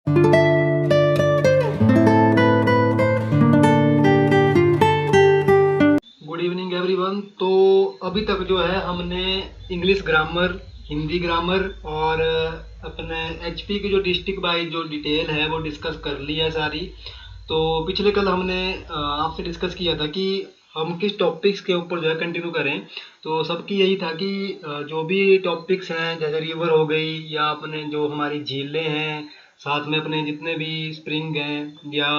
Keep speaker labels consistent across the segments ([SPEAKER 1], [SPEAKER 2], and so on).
[SPEAKER 1] Good evening everyone. तो अभी तक जो है हमने इंग्लिश ग्रामर, हिंदी ग्रामर और अपने एचपी की जो डिस्ट्रिक्ट वाइज जो डिटेल है वो डिस्कस कर ली है सारी। तो पिछले कल हमने आपसे डिस्कस किया था कि हम किस टॉपिक्स के ऊपर जो है कंटिन्यू करें। तो सबकी यही था कि जो भी टॉपिक्स हैं जैसे रिवर हो गई या अपने जो हमारी झीलें हैं, साथ में अपने जितने भी स्प्रिंग हैं या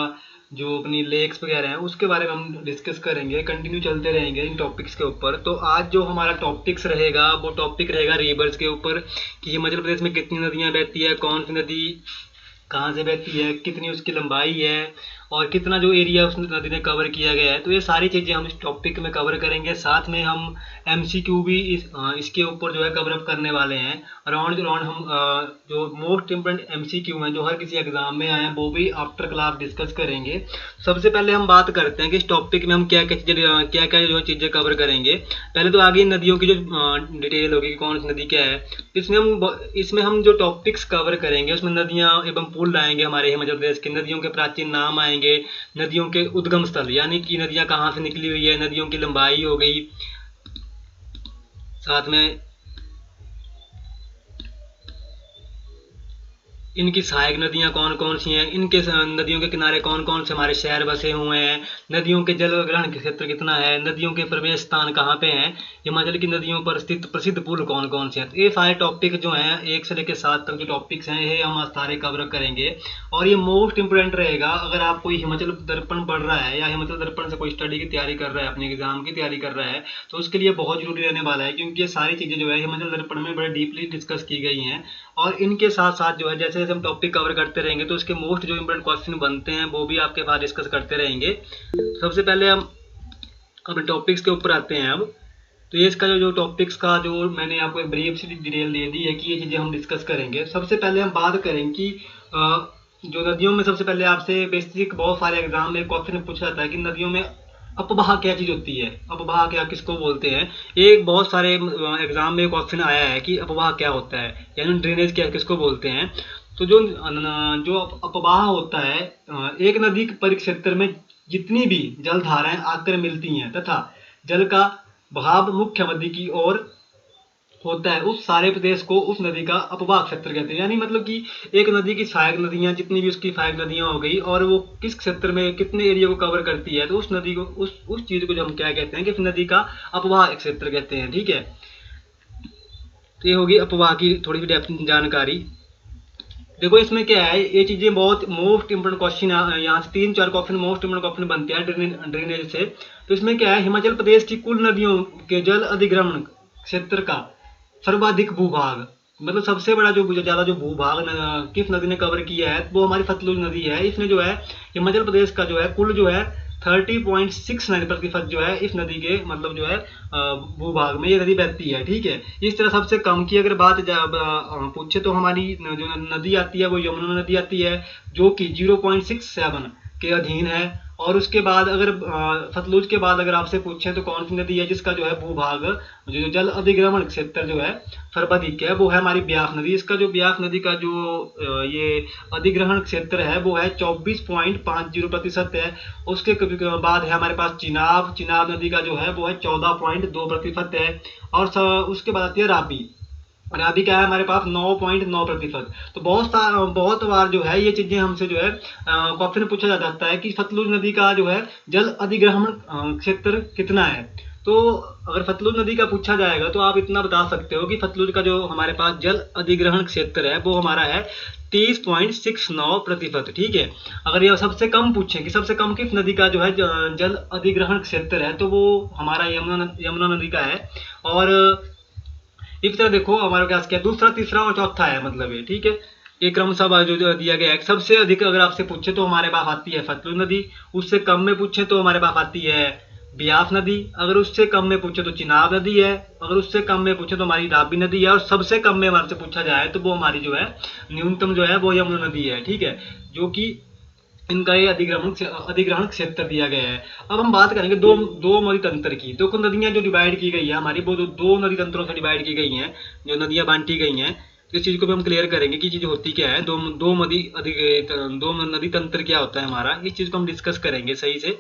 [SPEAKER 1] जो अपनी लेक्स वगैरह हैं उसके बारे में हम डिस्कस करेंगे, कंटिन्यू चलते रहेंगे इन टॉपिक्स के ऊपर। तो आज जो हमारा टॉपिक्स रहेगा वो टॉपिक रहेगा रिवर्स के ऊपर कि हिमाचल प्रदेश में कितनी नदियाँ बहती है, कौन सी नदी कहाँ से बहती है, कितनी उसकी लंबाई है और कितना जो एरिया उस नदी ने कवर किया गया है। तो ये सारी चीज़ें हम इस टॉपिक में कवर करेंगे। साथ में हम एमसीक्यू भी इसके ऊपर जो है कवर अप करने वाले हैं। अराउंड अराउंड हम जो मोस्ट इम्पोर्टेंट एमसीक्यू हैं जो हर किसी एग्जाम में आए हैं वो भी आफ्टर क्लास डिस्कस करेंगे। सबसे पहले हम बात करते हैं कि इस टॉपिक में हम क्या क्या जो चीज़ें कवर करेंगे। पहले तो आगे नदियों की जो डिटेल होगी कि कौन सी नदी क्या है। इसमें हम जो टॉपिक्स कवर करेंगे उसमें नदियाँ एवं पुल आएंगे, हमारे हिमाचल प्रदेश की नदियों के प्राचीन नाम आएंगे, नदियों के उद्गम स्थल यानी कि नदियाँ कहाँ से निकली हुई है, नदियों की लंबाई हो गई, साथ में इनकी सहायक नदियाँ कौन कौन सी हैं, इनके नदियों के किनारे कौन कौन से हमारे शहर बसे हुए हैं, नदियों के जल ग्रहण क्षेत्र कितना है, नदियों के प्रवेश स्थान कहाँ पे हैं, हिमाचल की नदियों पर स्थित प्रसिद्ध पुल कौन कौन से हैं। तो ये सारे टॉपिक जो हैं 1 से लेकर 7 तक जो टॉपिक्स हैं ये हम सारे कवर करेंगे। और ये मोस्ट इंपोर्टेंट रहेगा अगर आप कोई हिमाचल दर्पण पढ़ रहा है या हिमाचल दर्पण से कोई स्टडी की तैयारी कर रहा है, अपने एग्जाम की तैयारी कर रहा है, तो उसके लिए बहुत जरूरी रहने वाला है क्योंकि ये सारी चीज़ें जो है हिमाचल दर्पण में बड़े डीपली डिस्कस की गई हैं। और इनके साथ साथ जो है जैसे जैसे हम टॉपिक कवर करते रहेंगे तो उसके मोस्ट जो इम्पोर्टेंट क्वेश्चन बनते हैं वो भी आपके पास डिस्कस करते रहेंगे। सबसे पहले हम अपने टॉपिक्स के ऊपर आते हैं अब। तो ये इसका जो टॉपिक्स का जो मैंने आपको एक ब्रीफ सी डिटेल दे दी है कि ये चीज़ें हम डिस्कस करेंगे। सबसे पहले हम बात करें कि जो नदियों में सबसे पहले आपसे बेसिक बहुत सारे एग्जाम में क्वेश्चन पूछा जाता है कि नदियों में अपवाह क्या चीज़ होती है, अपवाह क्या किसको बोलते हैं। एक बहुत सारे एग्जाम में क्वेश्चन आया है कि अपवाह क्या होता है यानी ड्रेनेज क्या किसको बोलते हैं। तो जो अपवाह होता है एक नदी के परिक्षेत्र में जितनी भी जल धाराएं आकर मिलती हैं तथा जल का बहाव मुख्य नदी की ओर होता है उस सारे प्रदेश को उस नदी का अपवाह क्षेत्र कहते हैं। यानी मतलब कि एक नदी की सहायक नदियां जितनी भी उसकी सहायक नदियां हो गई और वो किस क्षेत्र में कितने एरिया को कवर करती है तो उस नदी को उस चीज को जो हम क्या कहते हैं कि उस नदी का अपवाह क्षेत्र कहते हैं। ठीक है, तो ये होगी अपवाह की थोड़ी सी डेप्थ जानकारी। देखो इसमें क्या है, ये चीजें बहुत मोस्ट इंपोर्टेंट क्वेश्चन यहाँ से 3-4 क्वेश्चन मोस्ट इंपोर्टेंट क्वेश्चन बनते हैं ड्रेनेज से। तो इसमें क्या है, हिमाचल प्रदेश की कुल नदियों के जल अधिग्रहण क्षेत्र का सर्वाधिक भूभाग मतलब सबसे बड़ा जो ज्यादा जो भूभाग किस नदी ने कवर किया है वो हमारी सतलुज नदी है। इसने जो है हिमाचल प्रदेश का जो है कुल जो है 30.69% जो है इस नदी के मतलब जो है भूभाग में ये नदी बहती है। ठीक है, इस तरह सबसे कम की अगर बात पूछे तो हमारी जो नदी आती है वो यमुना नदी आती है जो कि 0.67 के अधीन है। और उसके बाद अगर सतलुज के बाद अगर आपसे पूछे तो कौन सी नदी है जिसका जो है भूभाग जो जल अधिग्रहण क्षेत्र जो है सर्वाधिक है वो है हमारी ब्यास नदी। इसका जो ब्यास नदी का जो ये अधिग्रहण क्षेत्र है वो है 24.50% है। उसके बाद है हमारे पास चिनाब नदी का जो है वो है 14.2% है। और उसके बाद आती है राबी क्या है हमारे पास 9.9%। तो बहुत बार जो है ये चीजें हमसे जो है क्वेश्चन पूछा जाता है कि सतलुज नदी का जो है जल अधिग्रहण क्षेत्र कितना है। तो अगर सतलुज नदी का पूछा जाएगा तो आप इतना बता सकते हो कि सतलुज का जो हमारे पास जल अधिग्रहण क्षेत्र है वो हमारा है 30.69%। ठीक है, अगर ये सबसे कम पूछे कि सबसे कम किस नदी का जो है जल अधिग्रहण क्षेत्र है तो वो हमारा यमुना नदी का है। और इस तरह देखो हमारे पास क्या दूसरा तीसरा और चौथा है मतलब ये। ठीक है, ये क्रमशः जो दिया गया है। सबसे अधिक अगर आपसे पूछे तो हमारे पास आती है सतलुज नदी, उससे कम में पूछे तो हमारे पास आती है ब्यास नदी, अगर उससे कम में पूछे तो चिनाब नदी है, अगर उससे कम में पूछे तो हमारी राबी नदी है, और सबसे कम में हमारे से पूछा जाए तो वो हमारी जो है न्यूनतम जो है वो यमुना नदी है। ठीक है, जो कि इनका ये अधिग्रहण क्षेत्र दिया गया है। अब हम बात करेंगे दो नदी तंत्र की। दो नदियां जो डिवाइड की गई है हमारी वो दो नदी तंत्रों से डिवाइड की गई हैं, जो नदियां बांटी गई हैं इस चीज को भी हम क्लियर करेंगे कि चीज होती क्या है, दो नदी तंत्र क्या होता है हमारा, इस चीज को हम डिस्कस करेंगे सही से।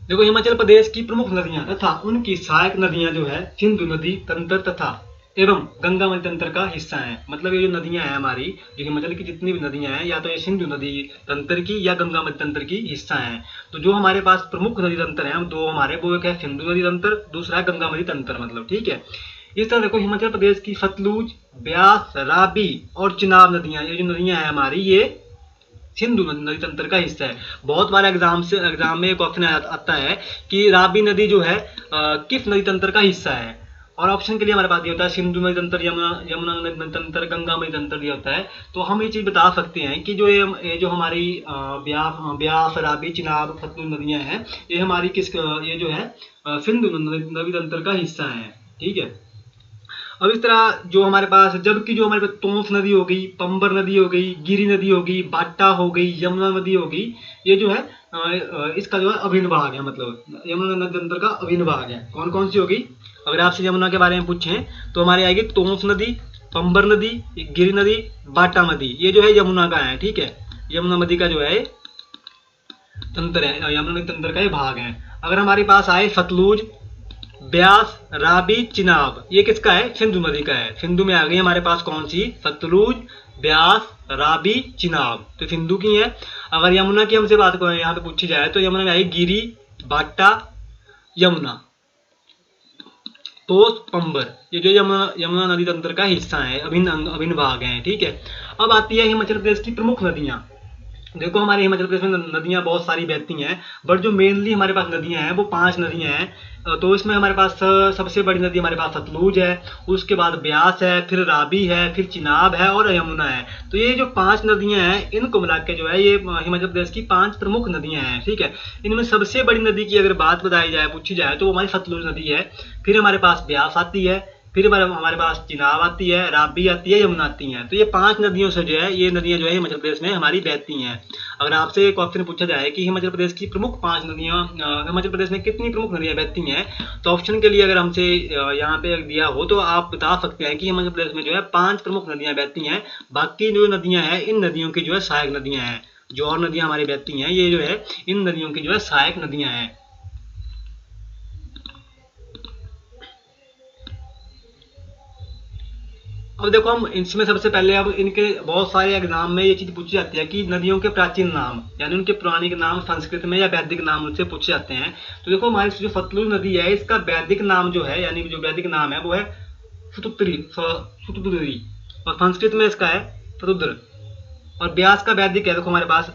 [SPEAKER 1] देखो हिमाचल प्रदेश की प्रमुख नदियां तथा उनकी सहायक नदियां जो है सिंधु नदी तंत्र तथा एवं गंगा नदी तंत्र का हिस्सा है। मतलब ये जो नदियां हैं हमारी, जो हिमाचल की जितनी भी नदियां हैं, या तो ये सिंधु नदी तंत्र की या गंगा नदी तंत्र की हिस्सा है। तो जो हमारे पास प्रमुख नदी तंत्र है दो हमारे, वो एक है सिंधु नदी तंत्र, दूसरा है गंगा नदी तंत्र, मतलब ठीक है। इस तरह देखो हिमाचल प्रदेश की सतलुज, ब्यास, रावी और चिनाब नदियां, ये जो नदियां हैं हमारी, ये सिंधु नदी तंत्र का हिस्सा है। बहुत बार एग्जाम में क्वेश्चन आता है कि रावी नदी जो है किस नदी तंत्र का हिस्सा है, और ऑप्शन के लिए हमारे पास ये होता है सिंधु नदी तंत्र, यमुना नदी तंत्र, गंगा नदी तंत्र दिया होता है। तो हम ये चीज बता सकते हैं कि जो ये जो हमारी ब्यास, रावी, चिनाब, सतलुज नदियां हैं, ये हमारी ये जो है सिंधु नदी तंत्र का हिस्सा है, ठीक है। अब इस तरह जो हमारे पास, जबकि जो हमारे पास टोंस नदी हो गई, पंबर नदी हो गई, गिरी नदी हो गई, बाटा हो गई, यमुना नदी हो गई, ये जो है इसका जो है अभिन्न भाग है, मतलब यमुना नदी तंत्र का अभिन्न भाग है। कौन कौन सी होगी? अगर आपसे यमुना के बारे में पूछें तो हमारी आएगी टोंस नदी, पंबर नदी, गिरी नदी, बाटा नदी, ये जो है यमुना का है, ठीक है। यमुना नदी का जो है तंत्र है, यमुना नदी तंत्र का ये भाग है। अगर हमारे पास आए सतलुज, ब्यास, रावी, चिनाब, ये किसका है? सिंधु नदी का है। सिंधु में आ गई हमारे पास कौन सी? सतलुज, ब्यास, रावी, चिनाब, तो सिंधु की है। अगर यमुना की हमसे बात करें, यहाँ पे पूछी जाए, तो यमुना में आई गिरी, बाटा, यमुना, तोस, पंबर, ये जो यमुना नदी तंत्र का हिस्सा है, अभिन्न भाग है, ठीक है। अब आती है हिमाचल प्रदेश की प्रमुख नदियां। देखो हमारे हिमाचल प्रदेश में नदियां बहुत सारी बहती हैं, बट जो मेनली हमारे पास नदियां हैं वो 5 नदियां हैं। तो इसमें हमारे पास सबसे बड़ी नदी हमारे पास सतलुज है, उसके बाद ब्यास है, फिर रावी है, फिर चिनाब है और यमुना है। तो ये जो 5 नदियां हैं, इनको मिला के जो है ये हिमाचल प्रदेश की 5 प्रमुख नदियां हैं, ठीक है। इनमें सबसे बड़ी नदी की अगर बात बताई जाए, पूछी जाए, तो वो हमारी सतलुज नदी है। फिर हमारे पास ब्यास आती है, फिर हमारे पास चिनाब आती है, रावी आती है, यमुना आती है। तो ये 5 नदियों से जो है ये नदियां जो है हिमाचल प्रदेश में हमारी बहती हैं। अगर आपसे क्वेश्चन पूछा जाए कि हिमाचल प्रदेश की प्रमुख 5 नदियां, हिमाचल प्रदेश में कितनी प्रमुख नदियां बहती हैं, तो ऑप्शन के लिए अगर हमसे यहाँ पे दिया हो तो आप बता सकते हैं कि हिमाचल प्रदेश में जो है 5 प्रमुख नदियां बहती हैं। बाकी जो नदियां हैं, इन नदियों की जो है सहायक नदियां हैं। जो और नदियां हमारी बहती हैं, ये जो है इन नदियों की जो है सहायक नदियां हैं। अब देखो हम इसमें सबसे पहले, अब इनके बहुत सारे एग्जाम में ये चीज पूछी जाती है कि नदियों के प्राचीन नाम, यानी उनके पौराणिक नाम संस्कृत में या वैदिक नाम उनसे पूछे जाते हैं। तो देखो हमारी जो सतलुज नदी है, इसका वैदिक नाम जो है, यानी जो वैदिक नाम है वो है सुतुद्री, और संस्कृत में इसका है सतुद्र। और ब्यास का वैदिक है, देखो हमारे पास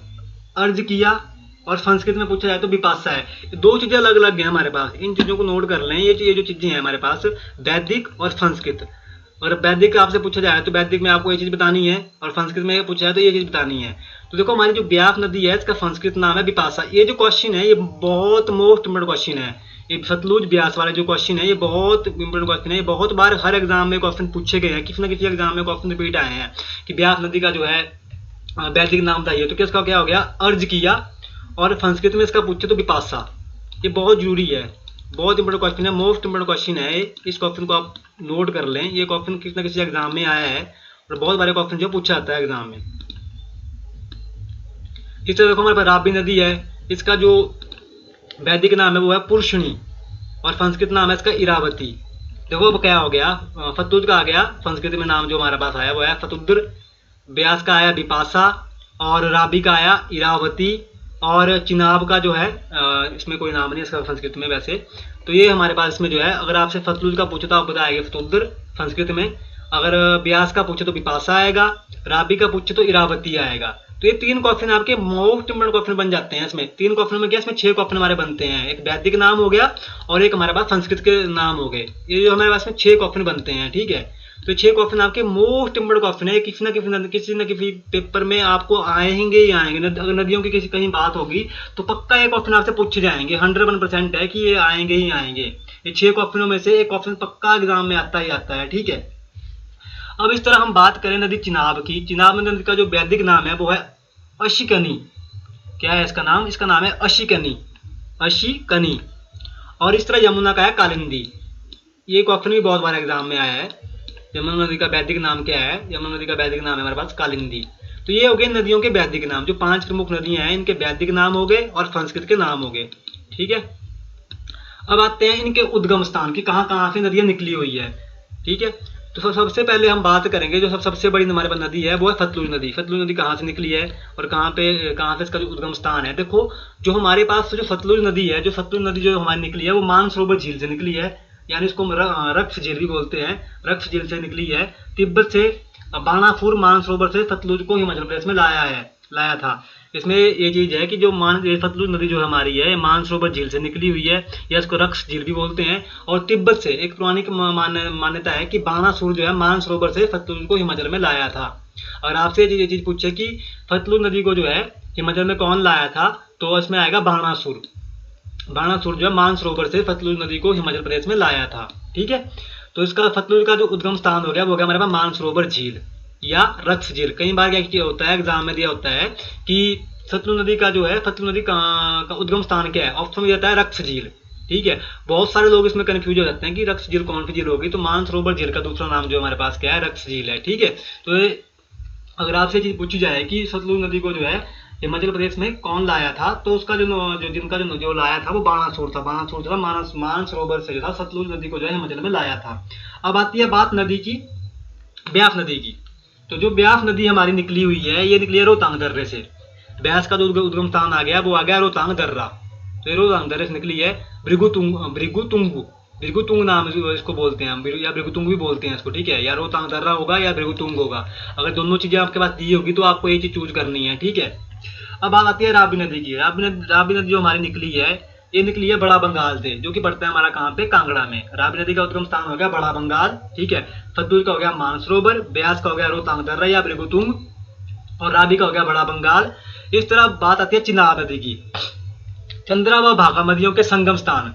[SPEAKER 1] अर्ज किया, और संस्कृत में पूछा जाए तो विपाशा है। 2 चीजें अलग अलग हैं हमारे पास, इन चीजों को नोट कर लें। ये जो चीजें हैं हमारे पास, वैदिक और संस्कृत। और वैदिक आपसे पूछा जाए तो वैदिक में आपको ये चीज बतानी है, और संस्कृत में पूछा जाए तो ये चीज बतानी है। तो देखो हमारी जो ब्यास नदी है, इसका संस्कृत नाम है विपाशा। ये जो क्वेश्चन है, ये बहुत मोस्ट इम्पोर्टेंट क्वेश्चन है। ये सतलुज ब्यास वाला जो क्वेश्चन है, ये बहुत इंपोर्टेंट क्वेश्चन है। ये बहुत बार हर एग्जाम में क्वेश्चन पूछे गए हैं, किसी न किसी एग्जाम में क्वेश्चन रिपीट आए हैं कि ब्यास नदी का जो है वैदिक नाम बताइए। तो किसका क्या हो गया? अर्ज किया। और संस्कृत में इसका पूछे तो विपाशा। ये बहुत जरूरी है, बहुत इंपोर्टेंट क्वेश्चन है, मोस्ट इंपोर्टेंट क्वेश्चन है। इस क्वेश्चन को आप नोट कर लें, ये क्वेश्चन किसी न किसी एग्जाम में आया है, और बहुत बारे क्वेश्चन जो पूछा जाता है एग्जाम में। इस तरह देखो हमारे पास रावी नदी है, इसका जो वैदिक नाम है वो है पुरुषणी, और संस्कृत नाम है इसका इरावती। देखो अब क्या हो गया, सतलुज का आ गया संस्कृत में नाम जो हमारे पास आया वो है सतुद्र, ब्यास का आया विपाशा, और रावी का आया इरावती, और चिनाब का जो है इसमें कोई नाम नहीं इसका संस्कृत में वैसे। तो ये हमारे पास इसमें जो है, अगर आपसे सतलुज का पूछे तो आप बताएंगे सतुद्र संस्कृत में, अगर ब्यास का पूछे तो विपाशा आएगा, रावी का पूछे तो इरावती आएगा। तो ये 3 क्वेश्चन आपके मोस्ट इंपोर्टेंट क्वेश्चन बन जाते हैं। इसमें 3 क्वेश्चन में क्या, इसमें 6 क्वेश्चन हमारे बनते हैं। एक वैदिक नाम हो गया, और एक हमारे पास संस्कृत के नाम हो गए। ये जो हमारे पास में 6 क्वेश्चन बनते हैं, ठीक है। तो 6 क्वेश्चन आपके मोस्ट इंपोर्टेंट क्वेश्चन है। किसी न किसी पेपर में आपको आएंगे ही आएंगे। अगर नदियों की किसी कहीं बात होगी तो पक्का ये क्वेश्चन आपसे पूछे जाएंगे, 101% है कि ये आएंगे ही आएंगे। ये 6 क्वेश्चनों में से एक क्वेश्चन पक्का एग्जाम में आता ही आता है, ठीक है। अब इस तरह हम बात करें नदी चिनाब की। चिनाब नदी का जो वैदिक नाम है वो है अशिकनी। क्या है इसका नाम? इसका नाम है अशिकनी, अशिकनी। और इस तरह यमुना का है कालिंदी। ये क्वेश्चन भी बहुत बार एग्जाम में आया है। यमुना नदी का वैदिक नाम क्या है? यमुना नदी का वैदिक नाम है हमारे पास कालिंदी। तो ये हो गए नदियों के वैदिक नाम। जो 5 प्रमुख नदियां हैं इनके वैदिक नाम हो गए और संस्कृत के नाम हो गए। ठीक है, अब आते हैं इनके उद्गम स्थान की, कहाँ कहाँ से नदियां निकली हुई है। ठीक है, तो सबसे पहले हम बात करेंगे जो सबसे बड़ी हमारे पास नदी है वो है सतलुज नदी। सतलुज नदी कहाँ से निकली है और कहाँ से इसका जो उद्गम स्थान है। देखो जो हमारे पास जो सतलुज नदी है, जो सतलुज नदी जो हमारी निकली है वो मानसरोवर झील से निकली है, यानी इसको हम रक्ष झील भी बोलते हैं। रक्ष झील से निकली है। तिब्बत से बाणासुर मानसरोवर से सतलुज को हिमाचल प्रदेश में लाया था। इसमें ये चीज है कि जो सतलुज नदी जो हमारी है मानसरोवर झील से निकली हुई है, या इसको रक्ष झील भी बोलते हैं। और तिब्बत से एक पौराणिक मान्यता है कि बाणासुर जो है मानसरोवर से सतलुज को हिमाचल में लाया था। अगर आपसे ये चीज पूछे कि सतलुज नदी को जो है हिमाचल में कौन लाया था, तो इसमें आएगा बाणासुर। बाणासुर जो है मानसरोवर से सतलुज नदी को हिमाचल प्रदेश में लाया था। ठीक है, तो इसका सतलुज का जो उद्गम स्थान हो गया वो हो गया हमारे पास मानसरोवर झील या रक्ष झील। कई बार क्या होता है एग्जाम में दिया होता है कि सतलुज नदी का जो है सतलुज नदी का उद्गम स्थान क्या है, ऑप्शन में जाता है रक्ष झील। ठीक है, बहुत सारे लोग इसमें कंफ्यूज हो जाते हैं कि रक्ष झील कौन सी झील होगी, तो मानसरोवर झील का दूसरा नाम जो हमारे पास क्या है, रक्ष झील है। ठीक है, तो अगर आपसे चीज पूछी जाए कि सतलुज नदी को जो है हिमाचल प्रदेश में कौन लाया था, तो उसका जिनका जो लाया था वो बाणासुर था। बाणासुर जो था मानसरोवर से जो था सतलुज नदी को जो है हिमाचल में लाया था। अब आती है बात नदी की, ब्यास नदी की। तो जो ब्यास नदी हमारी निकली हुई है ये निकली है रोहतांग दर्रे से। ब्यास का जो उद्गम स्थान आ गया वो आ गया रोहतांग दर्रा। तो ये रोहतांग दर्रे से निकली है। भृगुतुंग नाम इसको बोलते हैं हम, या भृगुतुंग भी बोलते हैं इसको। ठीक है, या रोहतांग दर्रा होगा या भृगुतुंग होगा। अगर दोनों चीजें आपके पास दी होगी तो आपको ये चीज चूज करनी है। ठीक है, अब बात आती है रावी नदी की। रावी नदी जो हमारी निकली है ये निकली है बड़ा बंगाल से, जो कि पड़ता है हमारा कहाँ पे, कांगड़ा में। रावी नदी का उद्गम स्थान हो गया बड़ा बंगाल। ठीक है, सतलुज का हो गया मानसरोवर, ब्यास का हो गया रोहतांग दर्रा या भृगुतुंग, और रावी का हो गया बड़ा बंगाल। इस तरह बात आती है चिनाब नदी की। चंद्रा व भागा नदियों के संगम स्थान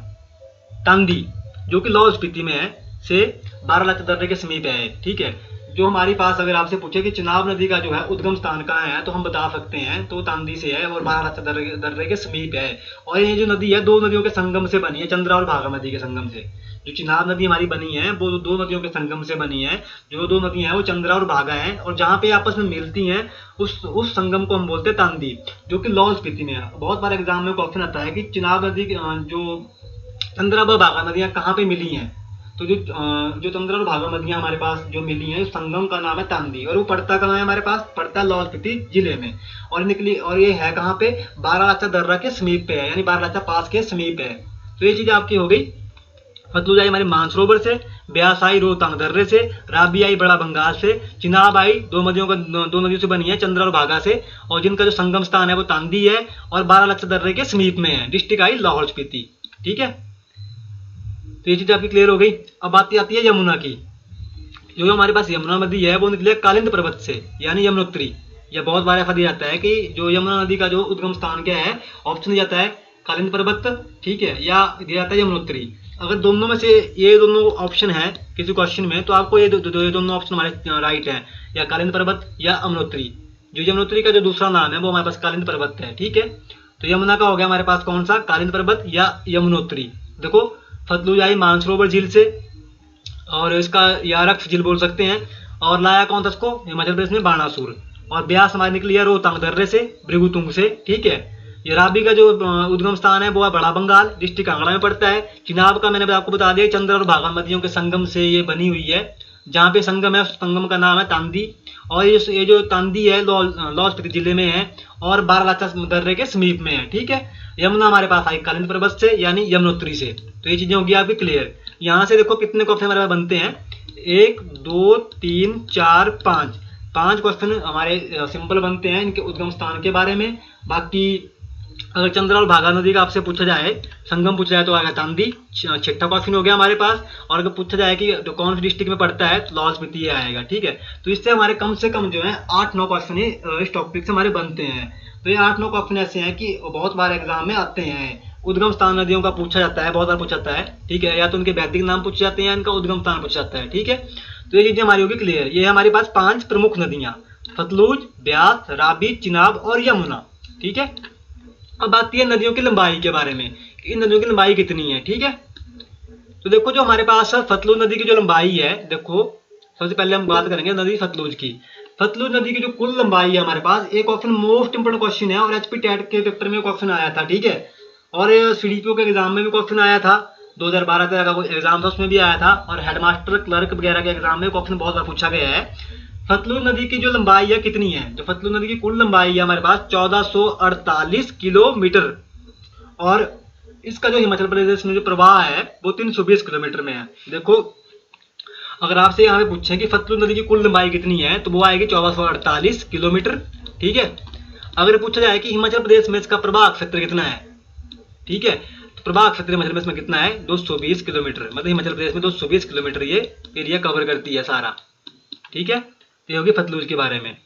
[SPEAKER 1] तांदी, जो कि लाहौल स्पीति में है, से बारालाचा दर्रे के समीप है। ठीक है, जो हमारे पास अगर आपसे पूछे कि चिनाब नदी का जो है उद्गम स्थान कहाँ है, तो हम बता सकते हैं तो तांदी से है और बारालाचा दर्रे के समीप है। और ये जो नदी है दो नदियों के संगम से बनी है, चंद्रा और भागा नदी के संगम से। जो चिनाब नदी हमारी बनी है वो दो नदियों के संगम से बनी है। जो दो नदियां हैं वो चंद्रा और भागा हैं, और जहाँ पे आपस में मिलती हैं उस संगम को हम बोलते हैं तांदी, जो कि लाहौल स्पीति में है। बहुत बार एग्जाम में क्वेश्चन आता है कि चिनाब नदी जो चंद्रा व भागा नदियां कहाँ पे मिली हैं, तो जो चंद्रा और भागा नदियां हमारे पास जो मिली हैं उस संगम का नाम है तांदी, और वो पड़ता कहाँ है हमारे पास, पड़ता है लाहौल स्पीति जिले में। और निकली और ये है कहाँ पे, बारालाचा दर्रा के समीप पे है, यानी बारालाचा पास के समीप है। तो ये चीज आपकी हो गई। सतलुज आई हमारे मानसरोवर से, ब्यास आई रोहतांग दर्रे से, रावी आई बड़ा बंगाल से, चिनाब आई दो नदियों से बनी है चंद्रा और भागा से, और जिनका जो संगम स्थान है वो तांदी है और बारालाचा दर्रे के समीप में है। डिस्ट्रिक्ट आई लाहौल स्पीति। ठीक है, तो ये चीज आपकी क्लियर हो गई। अब बात आती है यमुना की। जो हमारे पास यमुना नदी है वो निकली है कालिंद पर्वत से, यानी यमुनोत्री। यह बहुत बार ऐसा दिया जाता है कि जो यमुना नदी का जो उद्गम स्थान क्या है, ऑप्शन दिया जाता है कालिंद पर्वत, ठीक है, या दिया जाता है यमुनोत्री। अगर दोनों में से ये दोनों ऑप्शन है किसी क्वेश्चन में, तो आपको ये दोनों ऑप्शन हमारे राइट है, या कालिंद पर्वत या यमुनोत्री। जो यमुनोत्री का जो दूसरा नाम है वो हमारे पास कालिंद पर्वत है। ठीक है, तो यमुना का हो गया हमारे पास कौन सा, कालिंद पर्वत या यमुनोत्री। देखो सतलुज आई मानसरोवर झील से, और इसका या रक्ष झील बोल सकते हैं, और लाया कौन था इसको, हिमाचल प्रदेश में बाणासुर। और ब्यास हमारी निकली है रोहतांग दर्रे से, भृगुतुंग से। ठीक है, ये रावी का जो उद्गम स्थान है वो है बड़ा बंगाल, डिस्ट्रिक्ट कांगड़ा में पड़ता है। चिनाब का मैंने आपको बता दिया चंद्रा और भागा नदियों के संगम से ये बनी हुई है। जहाँ पे संगम है उस संगम का नाम है तांदी, और ये जो तांदी है लाहौल स्पीति जिले में है और बारालाचा दर्रे के समीप में है। ठीक है, यमुना हमारे पास आई कालिंद पर्वत से, यानी यमुनोत्री से। तो ये चीजें होगी आपकी क्लियर। यहाँ से देखो कितने क्वेश्चन हमारे पास बनते हैं, 1 2 3 4 5 क्वेश्चन हमारे सिंपल बनते हैं इनके उद्गम स्थान के बारे में। बाकी अगर चंद्रा और भागा नदी का आपसे पूछा जाए, संगम पूछा जाए, तो आएगा तांदी, छठा क्वेश्चन हो गया हमारे पास। और अगर पूछा जाए कि कौन सी डिस्ट्रिक्ट में पड़ता है, तो लाहौल स्पीति आएगा। ठीक है, तो इससे हमारे कम से कम जो है 8-9 क्वेश्चन इस टॉपिक से हमारे बनते हैं। तो ये 8-9 क्वेश्चन ऐसे हैं कि बहुत बार एग्जाम में आते हैं। उद्गम स्थान नदियों का पूछा जाता है, बहुत बार पूछा जाता है। ठीक है, या तो उनके वैदिक नाम पूछे जाते हैं या इनका उद्गम स्थान पूछा जाता है। ठीक है, तो ये चीजें हमारी होगी क्लियर। ये हमारे पास 5 प्रमुख नदियां, सतलुज, ब्यास, रावी, चिनाब और यमुना। ठीक है, अब आती है नदियों की लंबाई के बारे में, इन नदियों की लंबाई कितनी है। ठीक है, तो देखो जो हमारे पास सतलुज नदी की जो लंबाई है, देखो सबसे पहले हम बात करेंगे नदी सतलुज की। सतलुज नदी की जो कुल लंबाई है हमारे पास, एक ऑप्शन मोस्ट इंपोर्टेंट क्वेश्चन है और एचपी टेट के पेपर में क्वेश्चन आया था, ठीक है, और सीडीपीओ के एग्जाम में भी क्वेश्चन आया था, 2012 का कोई एग्जाम था उसमें भी आया था, और हेडमास्टर क्लर्क वगैरह के एग्जाम में क्वेश्चन बहुत बार पूछा गया है। सतलुज नदी की जो लंबाई है कितनी है, जो सतलुज नदी की कुल लंबाई है हमारे पास 1448 किलोमीटर, और इसका जो हिमाचल प्रदेश में जो प्रवाह है वो 320 किलोमीटर में है। देखो अगर आपसे यहाँ पे पूछे कि सतलुज नदी की कुल लंबाई कितनी है तो वो आएगी 1448 किलोमीटर, ठीक है। अगर पूछा जाए कि हिमाचल प्रदेश में इसका प्रभाग क्षेत्र कितना है, ठीक है, तो प्रभाग क्षेत्र हिमाचल प्रदेश में कितना है, 220 किलोमीटर, मतलब हिमाचल प्रदेश में 220 किलोमीटर ये एरिया कवर करती है सारा, ठीक है। तो ये होगी सतलुज के बारे में।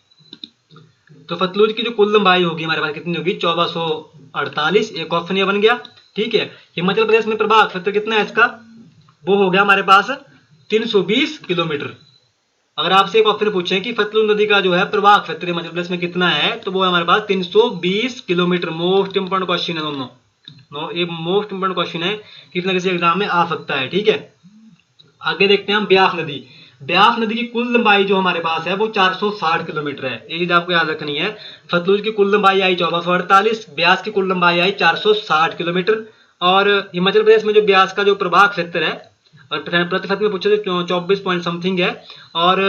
[SPEAKER 1] तो सतलुज की जो कुल लंबाई होगी हमारे पास कितनी होगी, 1448, एक ऑप्शन ये बन गया, ठीक है। हिमाचल प्रदेश में प्रभाग क्षेत्र कितना है इसका, वो हो गया हमारे पास 320 किलोमीटर। अगर आपसे एक ऑप्शन पूछे कि सतलुज नदी का जो है प्रवाह क्षेत्र हिमाचल प्रदेश में कितना है तो वो है हमारे पास 320 किलोमीटर। मोस्ट इंपोर्टेंट क्वेश्चन है दोनों, ये मोस्ट इंपोर्टेंट क्वेश्चन है, किसी ना किसी एग्जाम में आ सकता है, ठीक है। आगे देखते हैं हम ब्यास नदी। ब्यास नदी की कुल लंबाई जो हमारे पास है वो 460 किलोमीटर है, ये चीज आपको याद रखनी है। सतलुज की कुल लंबाई आई 1448, ब्यास की कुल लंबाई आई 460 किलोमीटर। और हिमाचल प्रदेश में जो ब्यास का जो प्रभाग क्षेत्र है और प्रतिशत में पूछे तो 24 पॉइंट समथिंग है, और